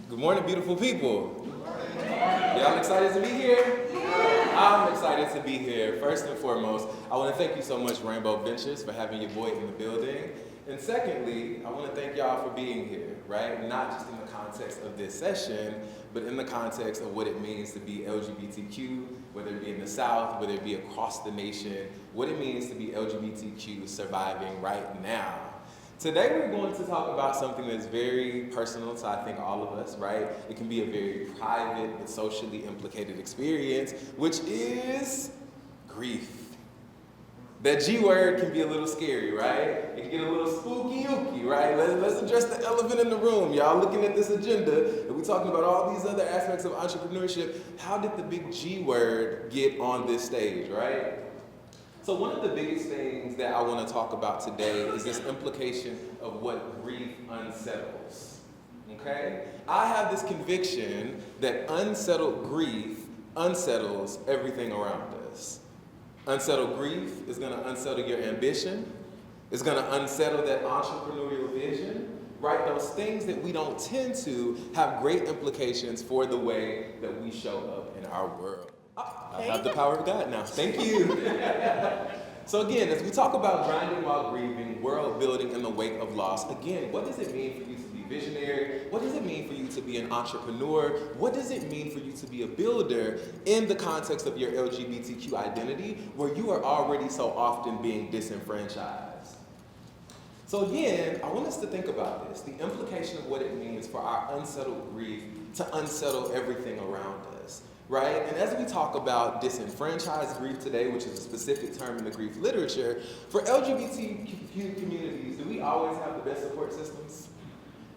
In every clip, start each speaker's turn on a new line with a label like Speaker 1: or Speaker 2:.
Speaker 1: Good morning, beautiful people. Y'all excited to be here? I'm excited to be here. First and foremost, I want to thank you so much, Rainbow Ventures, for having your boy in the building. And secondly, I want to thank y'all for being here, right? Not just in the context of this session, but in the context of what it means to be LGBTQ, whether it be in the South, whether it be across the nation, what it means to be LGBTQ surviving right now. Today we're going to talk about something that's very personal to, I think, all of us, right? It can be a very private but socially implicated experience, which is grief. That G word can be a little scary, right? It can get a little spooky-ooky, right? Let's address the elephant in the room. Y'all looking at this agenda, and we're talking about all these other aspects of entrepreneurship. How did the big G word get on this stage, right? So one of the biggest things that I want to talk about today is this implication of what grief unsettles, okay? I have this conviction that unsettled grief unsettles everything around us. Unsettled grief is going to unsettle your ambition. It's going to unsettle that entrepreneurial vision, right? Those things that we don't tend to have great implications for the way that we show up in our world. I have the power of God now. Thank you. So again, as we talk about grinding while grieving, world building in the wake of loss, again, what does it mean for you to be visionary? What does it mean for you to be an entrepreneur? What does it mean for you to be a builder in the context of your LGBTQ identity, where you are already so often being disenfranchised? So again, I want us to think about this, the implication of what it means for our unsettled grief to unsettle everything around us. Right? And as we talk about disenfranchised grief today, which is a specific term in the grief literature, for LGBTQ communities, do we always have the best support systems?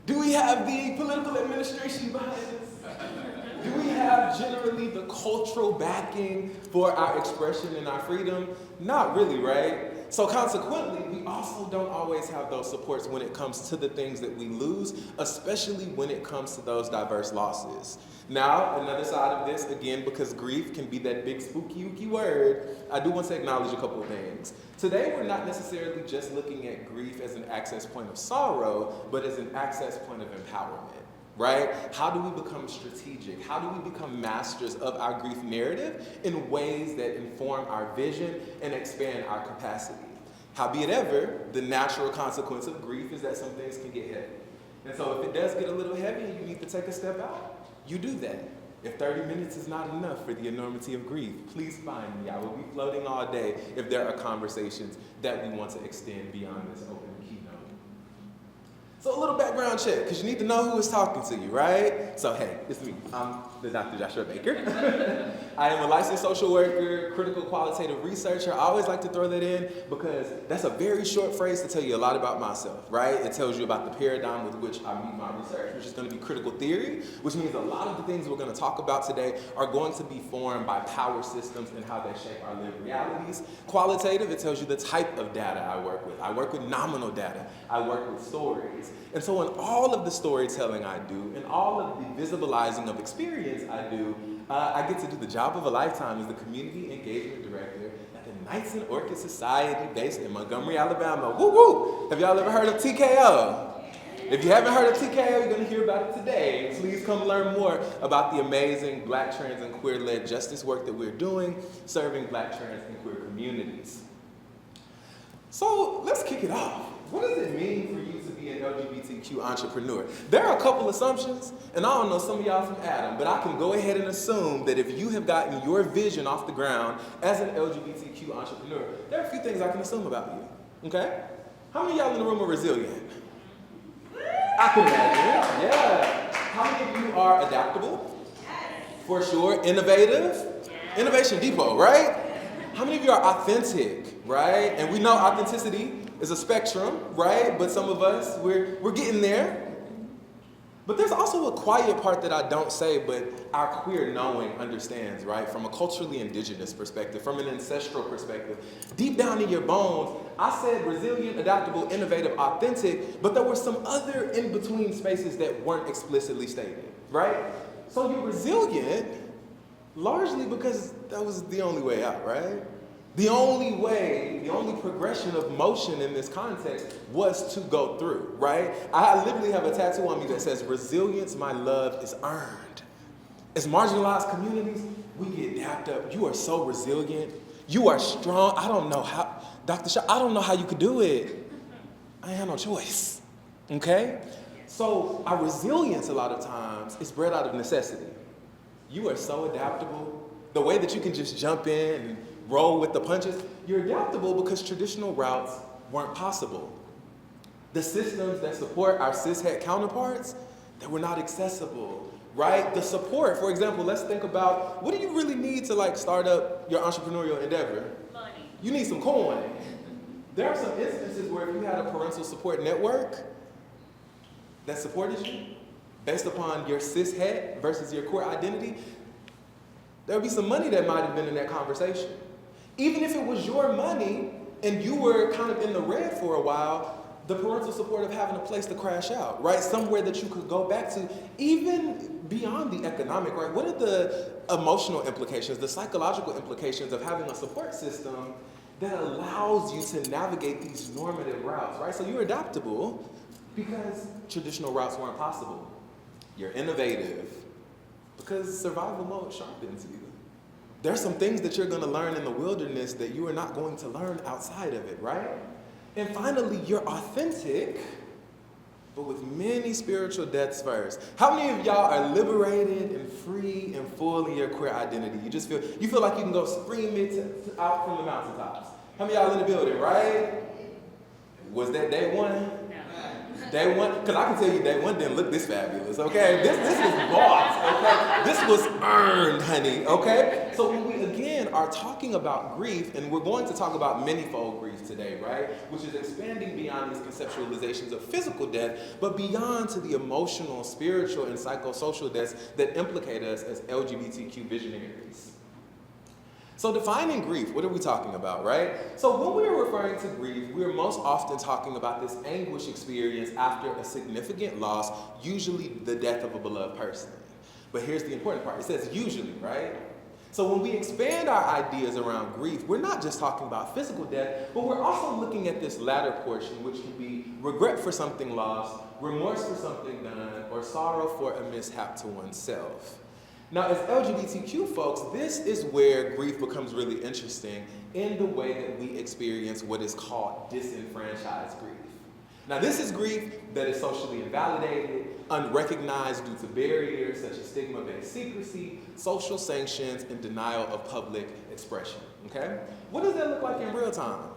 Speaker 1: Do we have the political administration behind us? Do we have generally the cultural backing for our expression and our freedom? Not really, right? So consequently, we also don't always have those supports when it comes to the things that we lose, especially when it comes to those diverse losses. Now, another side of this, again, because grief can be that big spooky word, I do want to acknowledge a couple of things. Today, we're not necessarily just looking at grief as an access point of sorrow, but as an access point of empowerment. Right? How do we become strategic? How do we become masters of our grief narrative in ways that inform our vision and expand our capacity? Howbeit ever, the natural consequence of grief is that some things can get heavy. And so if it does get a little heavy and you need to take a step out, you do that. If 30 minutes is not enough for the enormity of grief, please find me. I will be floating all day if there are conversations that we want to extend beyond this open keynote. So a little background check, because you need to know who is talking to you, right? So hey, it's me. I'm the Dr. Joshua Baker. I am a licensed social worker, critical qualitative researcher. I always like to throw that in because that's a very short phrase to tell you a lot about myself, right? It tells you about the paradigm with which I meet my research, which is going to be critical theory, which means a lot of the things we're going to talk about today are going to be formed by power systems and how they shape our lived realities. Qualitative, it tells you the type of data I work with. I work with nominal data. I work with stories. And so in all of the storytelling I do, in all of the visibilizing of experience I do, I get to do the job of a lifetime as the Community Engagement Director at the Knights and Orchid Society based in Montgomery, Alabama. Woo woo! Have y'all ever heard of TKO? If you haven't heard of TKO, you're going to hear about it today. Please come learn more about the amazing Black, trans, and queer-led justice work that we're doing, serving Black, trans, and queer communities. So let's kick it off. What does it mean for you to be an LGBTQ entrepreneur? There are a couple assumptions, and I don't know some of y'all from Adam, but I can go ahead and assume that if you have gotten your vision off the ground as an LGBTQ entrepreneur, there are a few things I can assume about you, okay? How many of y'all in the room are resilient? I can imagine, yeah. How many of you are adaptable? For sure. Innovative? Innovation Depot, right? How many of you are authentic, right? And we know authenticity is a spectrum, right? But some of us, we're getting there. But there's also a quiet part that I don't say, but our queer knowing understands, right? From a culturally indigenous perspective, from an ancestral perspective. Deep down in your bones, I said resilient, adaptable, innovative, authentic, but there were some other in-between spaces that weren't explicitly stated, right? So you're resilient largely because that was the only way out, right? The only way, the only progression of motion in this context was to go through, right? I literally have a tattoo on me that says, resilience, my love, is earned. As marginalized communities, we get dapped up. You are so resilient. You are strong. I don't know how, Dr. Shaw, I don't know how you could do it. I had no choice, okay? So our resilience a lot of times is bred out of necessity. You are so adaptable. The way that you can just jump in and roll with the punches, you're adaptable because traditional routes weren't possible. The systems that support our cishet counterparts, they were not accessible, right? The support, for example, let's think about, what do you really need to like start up your entrepreneurial endeavor?
Speaker 2: Money.
Speaker 1: You need some coin. There are some instances where if you had a parental support network that supported you based upon your cishet versus your core identity, there would be some money that might have been in that conversation. Even if it was your money and you were kind of in the red for a while, the parental support of having a place to crash out, right? Somewhere that you could go back to, even beyond the economic, right? What are the emotional implications, the psychological implications of having a support system that allows you to navigate these normative routes, right? So you're adaptable because traditional routes weren't possible. You're innovative because survival mode sharpens you. There's some things that you're going to learn in the wilderness that you are not going to learn outside of it, right? And finally, you're authentic, but with many spiritual depths first. How many of y'all are liberated and free and full in your queer identity? You feel like you can go scream it out from the mountaintops. How many of y'all in the building, right? Was that day one? Day one, because I can tell you day one didn't look this fabulous, okay? This was bought, okay? This was earned, honey, okay? So when we, again, are talking about grief, and we're going to talk about manyfold grief today, right? Which is expanding beyond these conceptualizations of physical death, but beyond to the emotional, spiritual, and psychosocial deaths that implicate us as LGBTQ visionaries. So defining grief, what are we talking about, right? So when we are referring to grief, we are most often talking about this anguish experience after a significant loss, usually the death of a beloved person. But here's the important part. It says usually, right? So when we expand our ideas around grief, we're not just talking about physical death, but we're also looking at this latter portion, which can be regret for something lost, remorse for something done, or sorrow for a mishap to oneself. Now, as LGBTQ folks, this is where grief becomes really interesting in the way that we experience what is called disenfranchised grief. Now, this is grief that is socially invalidated, unrecognized due to barriers such as stigma-based secrecy, social sanctions, and denial of public expression, okay? What does that look like in real time?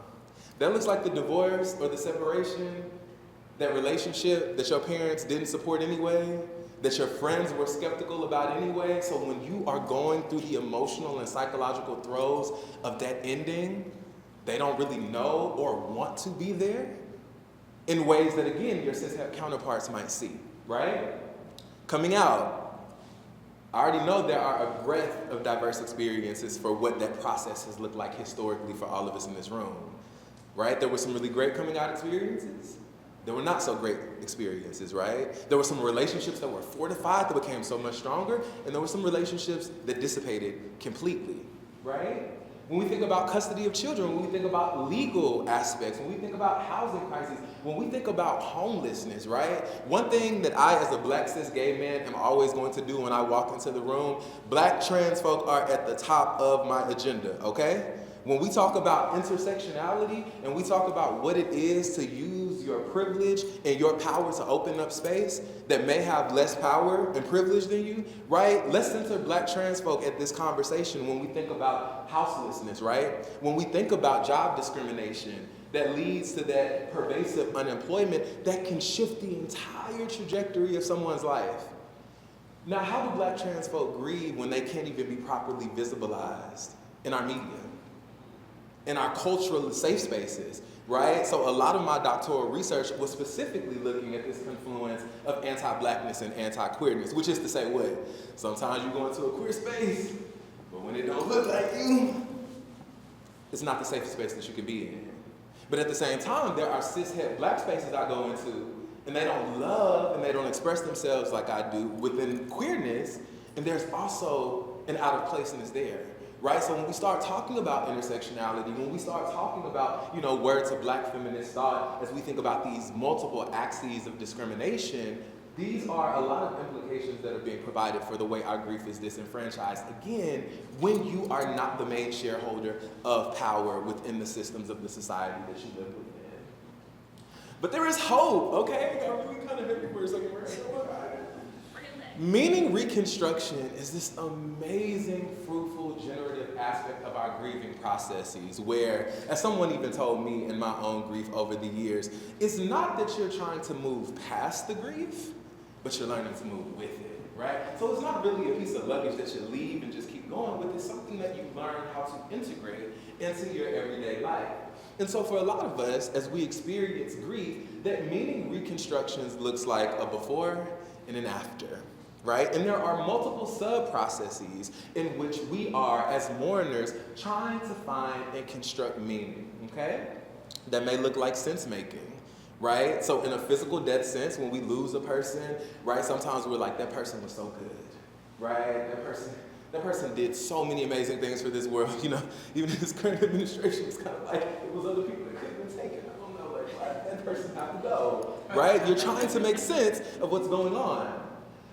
Speaker 1: That looks like the divorce or the separation, that relationship that your parents didn't support anyway, that your friends were skeptical about anyway. So when you are going through the emotional and psychological throes of that ending, they don't really know or want to be there in ways that, again, your cis counterparts might see, right? Coming out. I already know there are a breadth of diverse experiences for what that process has looked like historically for all of us in this room, right? There were some really great coming out experiences. There were not so great experiences, right? There were some relationships that were fortified, that became so much stronger, and there were some relationships that dissipated completely, right? When we think about custody of children, when we think about legal aspects, when we think about housing crises, when we think about homelessness, right? One thing that I, as a black cis gay man, am always going to do when I walk into the room, black trans folk are at the top of my agenda, okay? When we talk about intersectionality and we talk about what it is to use your privilege and your power to open up space that may have less power and privilege than you, right? Let's center black trans folk at this conversation when we think about houselessness, right? When we think about job discrimination that leads to that pervasive unemployment that can shift the entire trajectory of someone's life. Now, how do black trans folk grieve when they can't even be properly visibilized in our media? In our cultural safe spaces, right? So a lot of my doctoral research was specifically looking at this confluence of anti-blackness and anti-queerness, which is to say what? Sometimes you go into a queer space, but when it don't look like you, it's not the safest space that you can be in. But at the same time, there are cishet black spaces I go into, and they don't love and they don't express themselves like I do within queerness, and there's also an out of placeness there. right? So when we start talking about intersectionality, when we start talking about, words of Black feminist thought, as we think about these multiple axes of discrimination, these are a lot of implications that are being provided for the way our grief is disenfranchised. Again, when you are not the main shareholder of power within the systems of the society that you live within. But there is hope, okay? I got really kind of heavy for a second, right? Meaning reconstruction is this amazing, fruitful, generative aspect of our grieving processes where, as someone even told me in my own grief over the years, it's not that you're trying to move past the grief, but you're learning to move with it, right? So it's not really a piece of luggage that you leave and just keep going with. It's something that you learn how to integrate into your everyday life. And so for a lot of us, as we experience grief, that meaning reconstructions looks like a before and an after. Right? And there are multiple sub-processes in which we are, as mourners, trying to find and construct meaning, okay? That may look like sense-making, right? So in a physical death sense, when we lose a person, right, sometimes we're like, that person was so good, right? That person did so many amazing things for this world, even this current administration is kind of like, it was other people that could have been taken. I don't know, like, why did that person have to go, right? You're trying to make sense of what's going on.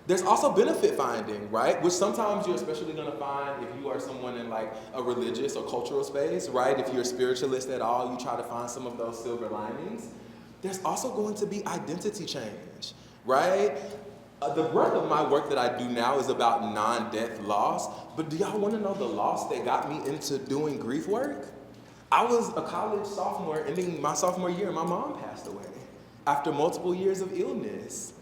Speaker 1: There's also benefit finding, right? Which sometimes you're especially gonna find if you are someone in like a religious or cultural space, right? If you're a spiritualist at all, you try to find some of those silver linings. There's also going to be identity change, right? The brunt of my work that I do now is about non-death loss, but do y'all wanna know the loss that got me into doing grief work? I was a college sophomore, ending my sophomore year, and my mom passed away after multiple years of illness.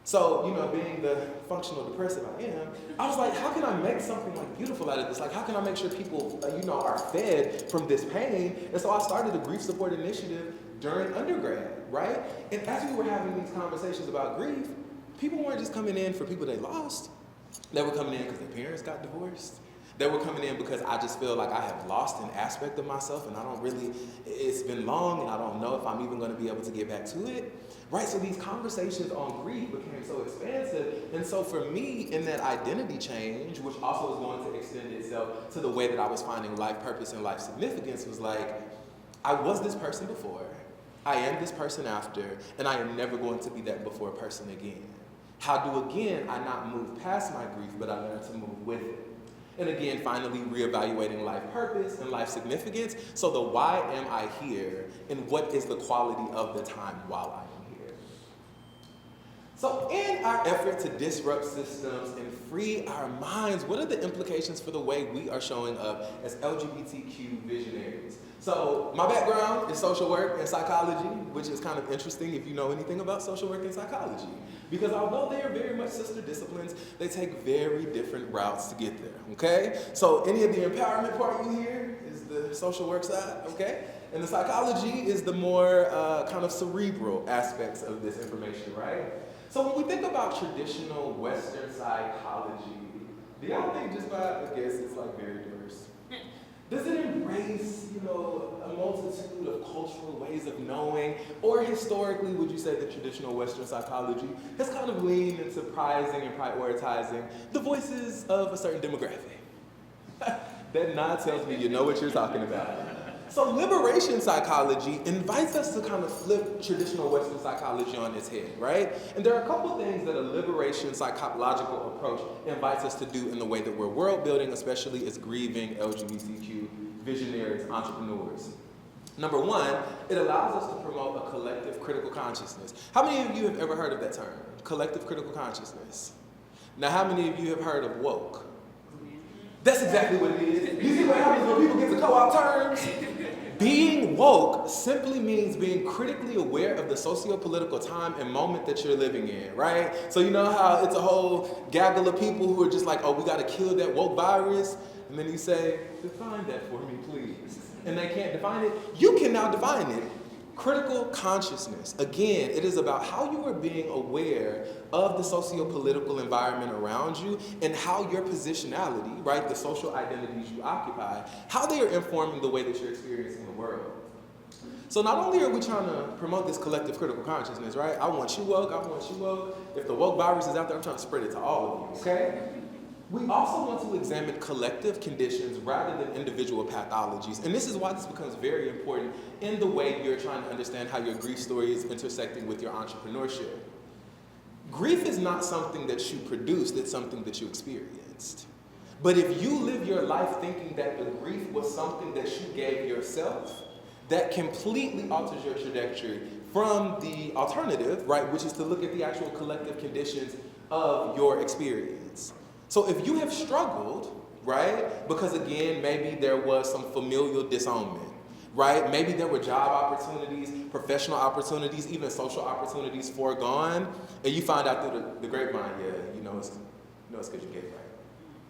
Speaker 1: So, being the functional depressive I am, I was like, how can I make something like beautiful out of this? Like, how can I make sure people, are fed from this pain? And so I started a grief support initiative during undergrad, right? And as we were having these conversations about grief, people weren't just coming in for people they lost. They were coming in because their parents got divorced. They were coming in because I just feel like I have lost an aspect of myself and it's been long and I don't know if I'm even going to be able to get back to it. Right, so these conversations on grief became so expansive, and so for me, in that identity change, which also is going to extend itself to the way that I was finding life purpose and life significance, was like, I was this person before, I am this person after, and I am never going to be that before person again. How do, again, I not move past my grief, but I learn to move with it? And again, finally, reevaluating life purpose and life significance, so the why am I here, and what is the quality of the time while I am. So in our effort to disrupt systems and free our minds, what are the implications for the way we are showing up as LGBTQ visionaries? So my background is social work and psychology, which is kind of interesting if you know anything about social work and psychology. Because although they are very much sister disciplines, they take very different routes to get there, okay? So any of the empowerment part you hear is the social work side, okay? And the psychology is the more kind of cerebral aspects of this information, right? So when we think about traditional Western psychology, do y'all think just by a guess it's like very diverse? Does it embrace, a multitude of cultural ways of knowing? Or historically, would you say that traditional Western psychology has kind of leaned into prizing and prioritizing the voices of a certain demographic? That nod tells me you know what you're talking about. So liberation psychology invites us to kind of flip traditional Western psychology on its head, right? And there are a couple things that a liberation psychological approach invites us to do in the way that we're world building, especially as grieving LGBTQ visionaries, entrepreneurs. Number one, it allows us to promote a collective critical consciousness. How many of you have ever heard of that term, collective critical consciousness? Now, how many of you have heard of woke? That's exactly what it is. You see what happens when people get to co-op terms? Being woke simply means being critically aware of the socio-political time and moment that you're living in, right? So you know how it's a whole gaggle of people who are just like, oh, we gotta kill that woke virus? And then you say, define that for me, please. And they can't define it. You can now define it. Critical consciousness. Again, it is about how you are being aware of the socio-political environment around you and how your positionality, right, the social identities you occupy, how they are informing the way that you're experiencing the world. So not only are we trying to promote this collective critical consciousness, right? I want you woke, I want you woke. If the woke virus is out there, I'm trying to spread it to all of you, okay? We also want to examine collective conditions rather than individual pathologies. And this is why this becomes very important in the way you're trying to understand how your grief story is intersecting with your entrepreneurship. Grief is not something that you produced, it's something that you experienced. But if you live your life thinking that the grief was something that you gave yourself, that completely alters your trajectory from the alternative, right, which is to look at the actual collective conditions of your experience. So if you have struggled, right, because again, maybe there was some familial disownment, right? Maybe there were job opportunities, professional opportunities, even social opportunities foregone, and you find out through the grapevine, yeah, you know it's because you gay, right?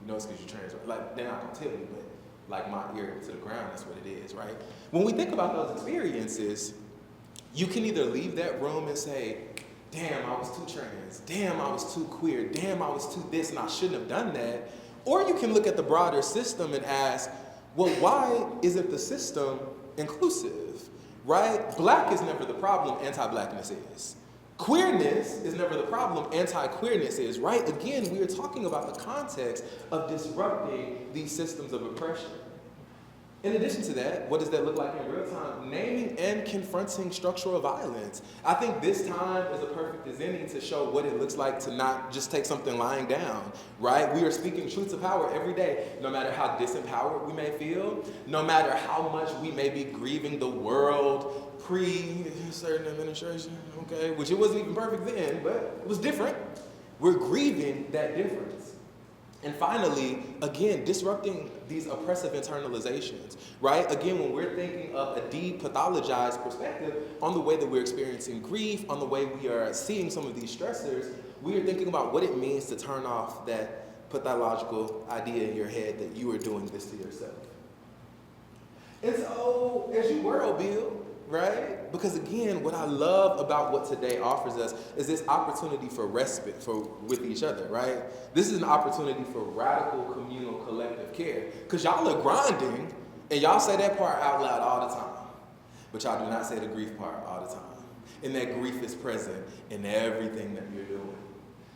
Speaker 1: You know it's because you're trans, right? Like, they're not going to tell you, but like my ear to the ground, that's what it is, right? When we think about those experiences, you can either leave that room and say, damn, I was too trans, damn, I was too queer, damn, I was too this, and I shouldn't have done that. Or you can look at the broader system and ask, well, why isn't the system inclusive, right? Black is never the problem, anti-blackness is. Queerness is never the problem, anti-queerness is, right? Again, we are talking about the context of disrupting these systems of oppression. In addition to that, what does that look like in real time? Naming and confronting structural violence. I think this time is a perfect beginning to show what it looks like to not just take something lying down, right? We are speaking truth to power every day, no matter how disempowered we may feel, no matter how much we may be grieving the world pre-certain administration, okay? Which it wasn't even perfect then, but it was different. We're grieving that difference. And finally, again, disrupting these oppressive internalizations, right? Again, when we're thinking of a depathologized perspective on the way that we're experiencing grief, on the way we are seeing some of these stressors, we are thinking about what it means to turn off that pathological idea in your head that you are doing this to yourself. And so, as you whirl, Bill, right? Because again, what I love about what today offers us is this opportunity for respite with each other, right? This is an opportunity for radical communal collective care. Because y'all are grinding, and y'all say that part out loud all the time. But y'all do not say the grief part all the time. And that grief is present in everything that you're doing.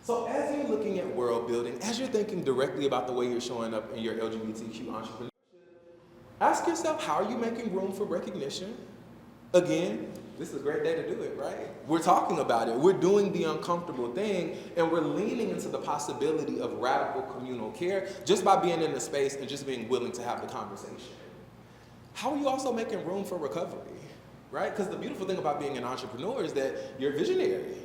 Speaker 1: So as you're looking at world building, as you're thinking directly about the way you're showing up in your LGBTQ entrepreneurship, ask yourself, how are you making room for recognition? Again, this is a great day to do it, right? We're talking about it. We're doing the uncomfortable thing, and we're leaning into the possibility of radical communal care just by being in the space and just being willing to have the conversation. How are you also making room for recovery, right? Because the beautiful thing about being an entrepreneur is that you're a visionary.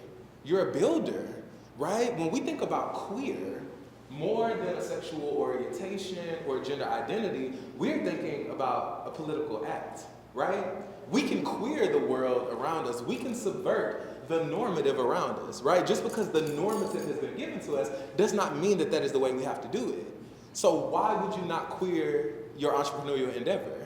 Speaker 1: You're a builder, right? When we think about queer, more than a sexual orientation or gender identity, we're thinking about a political act, right? We can queer the world around us. We can subvert the normative around us, right? Just because the normative has been given to us does not mean that that is the way we have to do it. So why would you not queer your entrepreneurial endeavor?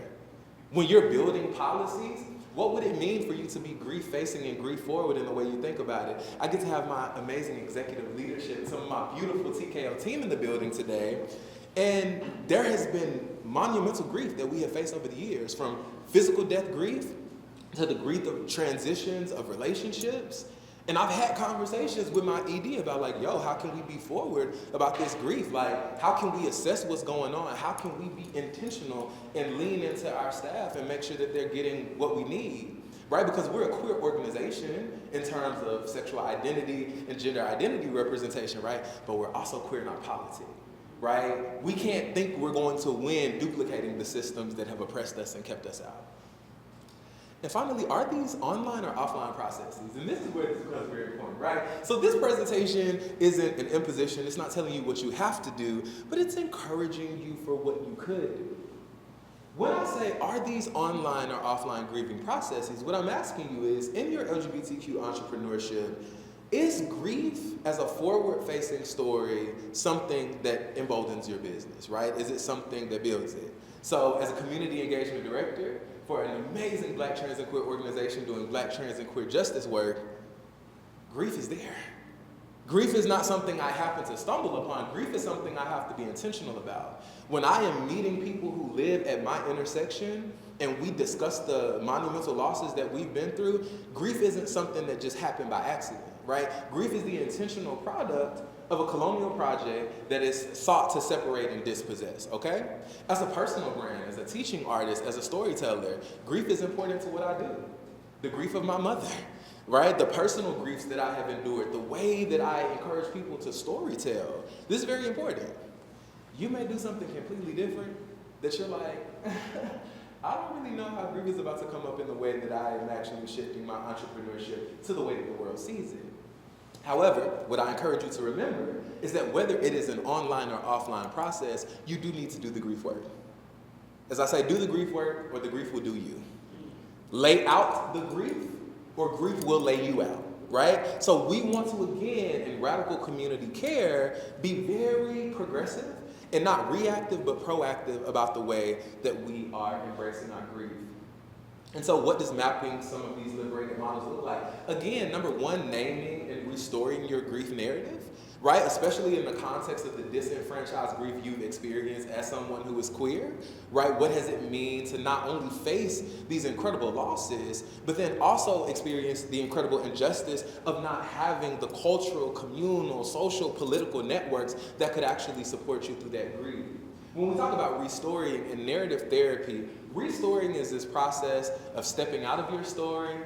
Speaker 1: When you're building policies, what would it mean for you to be grief-facing and grief-forward in the way you think about it? I get to have my amazing executive leadership, some of my beautiful TKO team in the building today, and there has been monumental grief that we have faced over the years, from physical death grief to the grief of transitions of relationships. And I've had conversations with my ED about like, yo, how can we be forward about this grief? Like, how can we assess what's going on? How can we be intentional and lean into our staff and make sure that they're getting what we need, right? Because we're a queer organization in terms of sexual identity and gender identity representation, right? But we're also queer in our politics, right? We can't think we're going to win duplicating the systems that have oppressed us and kept us out. And finally, are these online or offline processes? And this is where this becomes very important, right? So this presentation isn't an imposition. It's not telling you what you have to do, but it's encouraging you for what you could do. When I say, are these online or offline grieving processes, what I'm asking you is, in your LGBTQ entrepreneurship, is grief as a forward-facing story something that emboldens your business, right? Is it something that builds it? So as a community engagement director for an amazing Black trans and queer organization doing Black trans and queer justice work, grief is there. Grief is not something I happen to stumble upon. Grief is something I have to be intentional about. When I am meeting people who live at my intersection and we discuss the monumental losses that we've been through, grief isn't something that just happened by accident, right? Grief is the intentional product of a colonial project that is sought to separate and dispossess, okay? As a personal brand, as a teaching artist, as a storyteller, grief is important to what I do. The grief of my mother, right? The personal griefs that I have endured, the way that I encourage people to storytell. This is very important. You may do something completely different that you're like, I don't really know how grief is about to come up in the way that I am actually shifting my entrepreneurship to the way that the world sees it. However, what I encourage you to remember is that whether it is an online or offline process, you do need to do the grief work. As I say, do the grief work or the grief will do you. Lay out the grief or grief will lay you out, right? So we want to, again, in radical community care, be very progressive and not reactive but proactive about the way that we are embracing our grief. And so what does mapping some of these liberated models look like? Again, number one, naming and restoring your grief narrative, right? Especially in the context of the disenfranchised grief you've experienced as someone who is queer, right? What does it mean to not only face these incredible losses, but then also experience the incredible injustice of not having the cultural, communal, social, political networks that could actually support you through that grief? When we talk about restoring in narrative therapy, restoring is this process of stepping out of your story,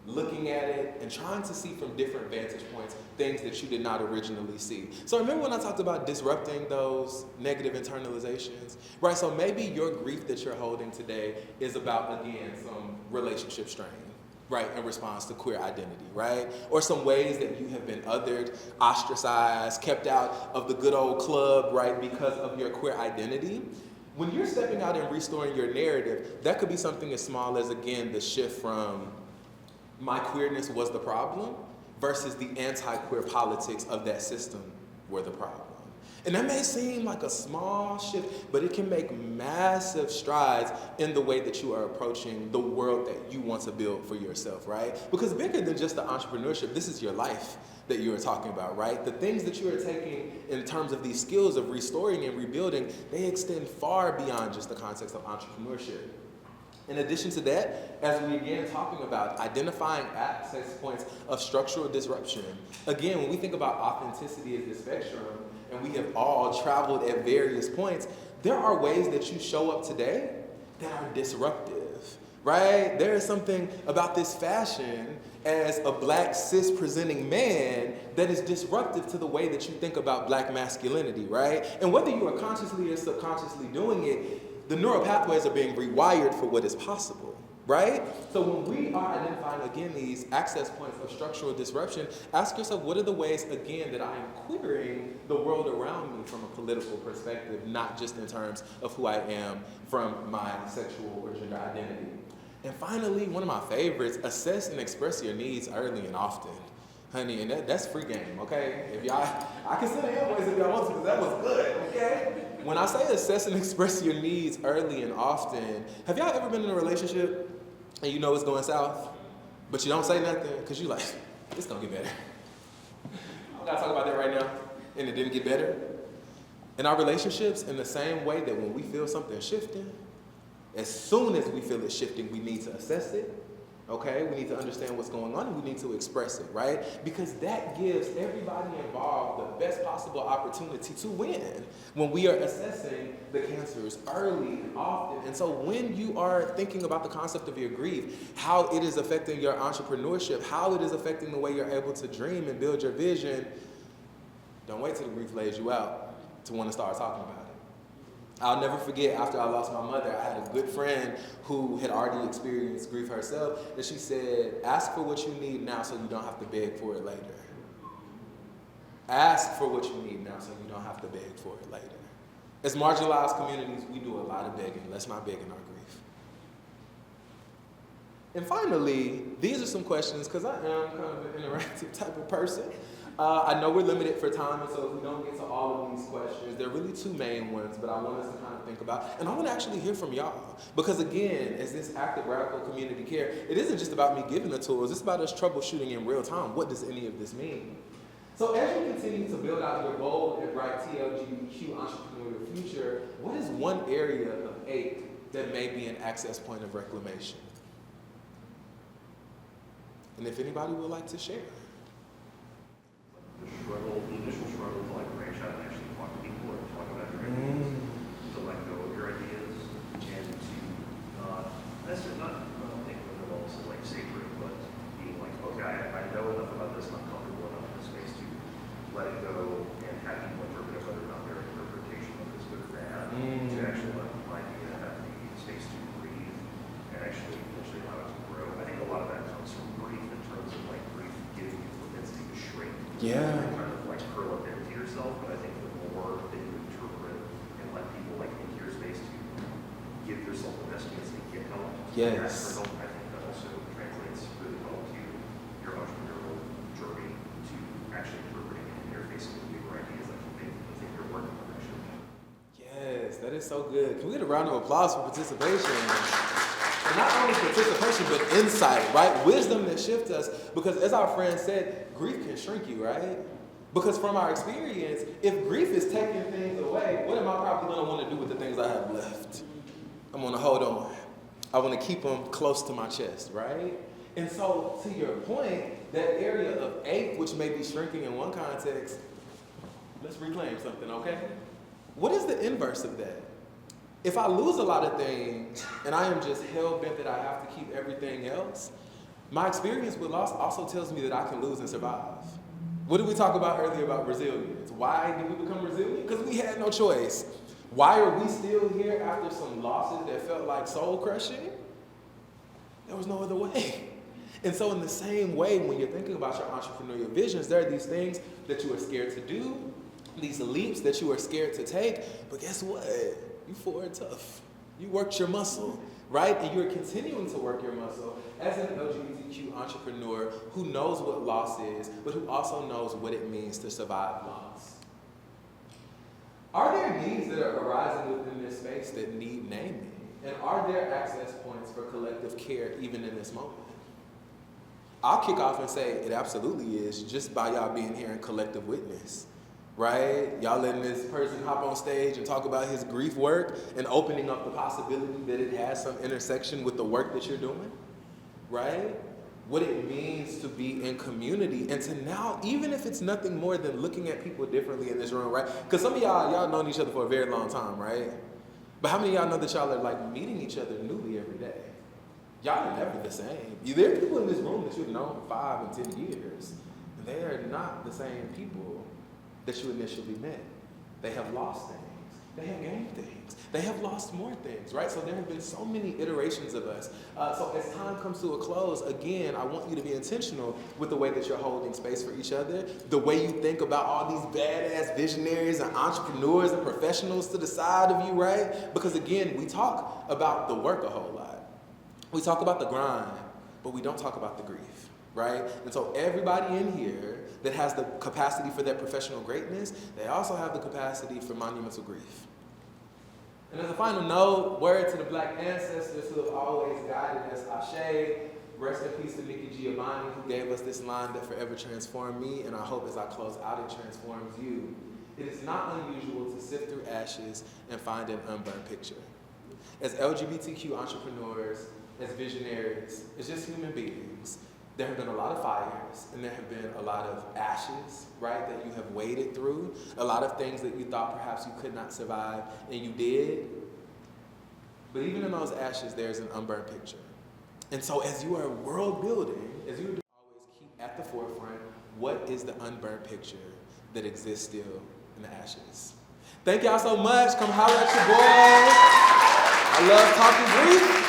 Speaker 1: looking at it, and trying to see from different vantage points things that you did not originally see. So remember when I talked about disrupting those negative internalizations, right? So maybe your grief that you're holding today is about, again, some relationship strain, right, in response to queer identity, right? Or some ways that you have been othered, ostracized, kept out of the good old club, right, because of your queer identity. When you're stepping out and restoring your narrative, that could be something as small as, again, the shift from my queerness was the problem versus the anti-queer politics of that system were the problem. And that may seem like a small shift, but it can make massive strides in the way that you are approaching the world that you want to build for yourself, right? Because bigger than just the entrepreneurship, this is your life that you are talking about, right? The things that you are taking in terms of these skills of restoring and rebuilding, they extend far beyond just the context of entrepreneurship. In addition to that, as we again talking about identifying access points of structural disruption, again, when we think about authenticity as the spectrum, and we have all traveled at various points, there are ways that you show up today that are disruptive, right? There is something about this fashion as a black cis-presenting man that is disruptive to the way that you think about black masculinity, right? And whether you are consciously or subconsciously doing it, the neural pathways are being rewired for what is possible, right? So when we are identifying, again, these access points of structural disruption, ask yourself, what are the ways, again, that I am queering the world around me from a political perspective, not just in terms of who I am from my sexual or gender identity. And finally, one of my favorites, assess and express your needs early and often. Honey, and that's free game, okay? If y'all, I can send the invoice if y'all want to, because that was good, okay? When I say assess and express your needs early and often, have y'all ever been in a relationship and you know it's going south, but you don't say nothing because you like, it's gonna get better. I'm gonna talk about that right now, and it didn't get better. In our relationships, in the same way that when we feel something shifting, as soon as we feel it shifting, we need to assess it, okay? We need to understand what's going on and we need to express it, right? Because that gives everybody involved the best possible opportunity to win when we are assessing the cancers early and often. And so when you are thinking about the concept of your grief, how it is affecting your entrepreneurship, how it is affecting the way you're able to dream and build your vision, don't wait till the grief lays you out to want to start talking about it. I'll never forget, after I lost my mother, I had a good friend who had already experienced grief herself, and she said, ask for what you need now so you don't have to beg for it later. Ask for what you need now so you don't have to beg for it later. As marginalized communities, we do a lot of begging. Let's not beg in our grief. And finally, these are some questions, because I am kind of an interactive type of person. I know we're limited for time, and so if we don't get to all of these questions, there are really two main ones, but I want us to kind of think about, and I want to actually hear from y'all. Because again, as this active radical community care, it isn't just about me giving the tools, it's about us troubleshooting in real time. What does any of this mean? So as you continue to build out your bold and bright TLGBQ entrepreneurial future, what is one area of ache that may be an access point of reclamation? And if anybody would like to share.
Speaker 2: the initial struggle to like branch out and actually talk to people and talk about your ideas, to let go of your ideas, and to necessarily not think of them also like sacred, but being like, okay, I know enough about this, and I'm comfortable enough in this space to let it go and have people interpret it, whether or not their interpretation of it is good or bad, to actually let my idea have the space to breathe and actually eventually allow it to grow. I think a lot of that comes from grief in terms of like grief giving you propensity to shrink.
Speaker 1: Yeah.
Speaker 2: And kind of like curl up into yourself, but I think the more that you interpret and let people like into your space to give yourself the best chance to get help,
Speaker 1: yes,
Speaker 2: ask for help, I think that also translates really well to your entrepreneurial journey, to actually interpreting and interfacing with your ideas that you think you're working on actually.
Speaker 1: Yes, that is so good. Can we get a round of applause for participation? And not only participation, but insight, right? Wisdom that shifts us. Because as our friend said, grief can shrink you, right? Because from our experience, if grief is taking things away, what am I probably going to want to do with the things I have left? I'm going to hold on. I want to keep them close to my chest, right? And so, to your point, that area of ache, which may be shrinking in one context, let's reclaim something, okay? What is the inverse of that? If I lose a lot of things and I am just hell-bent that I have to keep everything else, my experience with loss also tells me that I can lose and survive. What did we talk about earlier about resilience? Why did we become resilient? Because we had no choice. Why are we still here after some losses that felt like soul-crushing? There was no other way. And so in the same way, when you're thinking about your entrepreneurial visions, there are these things that you are scared to do, these leaps that you are scared to take, but guess what? You forward tough. You worked your muscle, right? And you're continuing to work your muscle as an LGBTQ entrepreneur who knows what loss is, but who also knows what it means to survive loss. Are there needs that are arising within this space that need naming? And are there access points for collective care even in this moment? I'll kick off and say it absolutely is, just by y'all being here in collective witness. Right? Y'all letting this person hop on stage and talk about his grief work and opening up the possibility that it has some intersection with the work that you're doing. Right? What it means to be in community and to now, even if it's nothing more than looking at people differently in this room, right? Because some of y'all known each other for a very long time, right? But how many of y'all know that y'all are like meeting each other newly every day? Y'all are never the same. There are people in this room that you've known for 5 and 10 years. And they are not the same people that you initially met. They have lost things. They have gained things. They have lost more things, right? So there have been so many iterations of us. So as time comes to a close, again, I want you to be intentional with the way that you're holding space for each other, the way you think about all these badass visionaries and entrepreneurs and professionals to the side of you, right? Because again, we talk about the work a whole lot. We talk about the grind, but we don't talk about the grief, right? And so everybody in here that has the capacity for that professional greatness, they also have the capacity for monumental grief. And as a final note, word to the Black ancestors who have always guided us, Ashe, rest in peace to Nikki Giovanni, who gave us this line that forever transformed me, and I hope as I close out it transforms you. It is not unusual to sift through ashes and find an unburned picture. As LGBTQ entrepreneurs, as visionaries, as just human beings, there have been a lot of fires, and there have been a lot of ashes, right, that you have waded through, a lot of things that you thought perhaps you could not survive, and you did. But even in those ashes, there's an unburned picture. And so as you are world building, as you always keep at the forefront, what is the unburned picture that exists still in the ashes? Thank y'all so much. Come holler at your boy. I love talking grief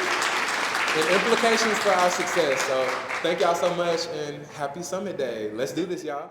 Speaker 1: and implications for our success. So thank y'all so much and happy Summit Day. Let's do this, y'all.